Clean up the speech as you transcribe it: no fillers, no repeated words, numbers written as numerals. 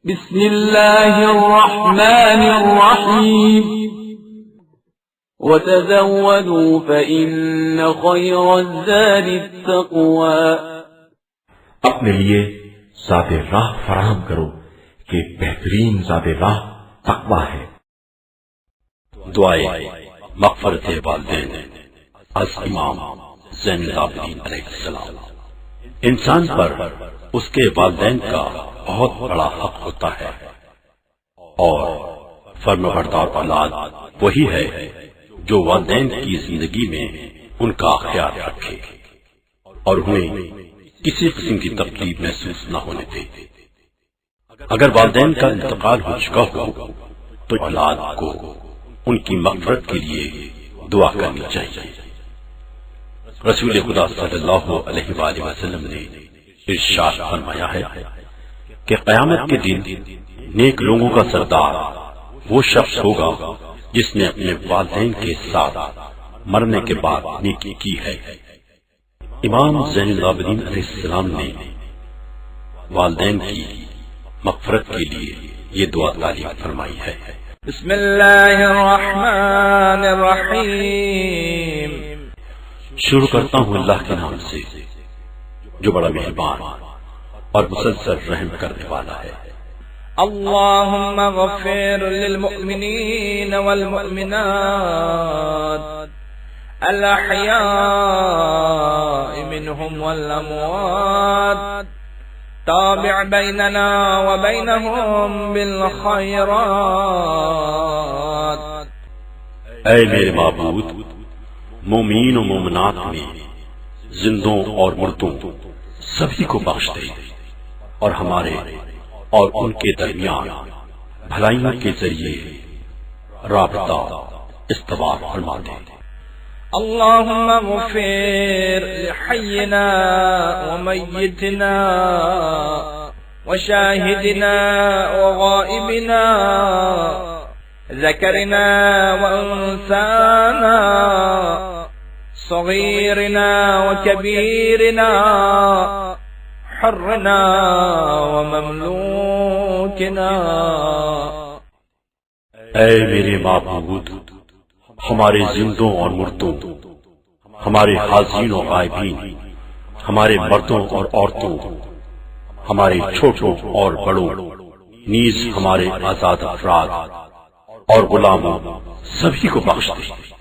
بسم الله الرحمن الرحيم وتزودوا فإن خير الزاد التقوى اپنے لیے ذات راہ فراہم کرو کہ بہترین ذات راہ تقوی ہے۔ دعائے مغفرت والدین از امام زین العابدین علیہ السلام۔ انسان پر اس کے والدین کا بہت بڑا حق ہوتا ہے، اور فرمانبردار اولاد وہی ہے جو والدین کی زندگی میں ان کا خیال رکھے اور انہیں کسی قسم کی تکلیف محسوس نہ ہونے دے۔ اگر والدین کا انتقال ہو چکا ہو تو اولاد کو ان کی مغفرت کے لیے دعا کرنی چاہیے۔ رسول خدا صلی اللہ علیہ وآلہ وسلم نے ارشاد فرمایا ہے کہ قیامت کے دن نیک لوگوں کا سردار وہ شخص ہوگا جس نے اپنے والدین کے ساتھ مرنے کے بعد نیکی کی ہے۔ امام زین العابدین علیہ السلام نے والدین کی مغفرت کے لیے یہ دعا تعلیم فرمائی ہے۔ بسم اللہ الرحمن الرحیم۔ شروع کرتا ہوں اللہ کے نام سے جو بڑا مہربان اور مسلسل رحم کرنے والا ہے۔ اللهم اغفر للمؤمنين والمؤمنات الأحياء منهم والأموات تابع بيننا وبينهم بالخيرات۔ اے میرے معبود، مومین و مومنات میں زندوں اور مردوں سبھی کو بخش دے اور ہمارے اور ان کے درمیان بھلائیوں کے ذریعے رابطہ استوار فرما دے۔ اللهم اغفر لحينا وميتنا وشاهدنا وغائبنا ذكرنا وأنثانا صغيرنا وكبيرنا حرنا ومملوكنا۔ اے میرے معبود، ہمارے زندوں اور مردوں، ہمارے حاضرین و غائبین، ہمارے مردوں اور عورتوں، ہمارے چھوٹوں اور بڑوں، نیز ہمارے آزاد افراد اور غلاموں سبھی کو بخش دے۔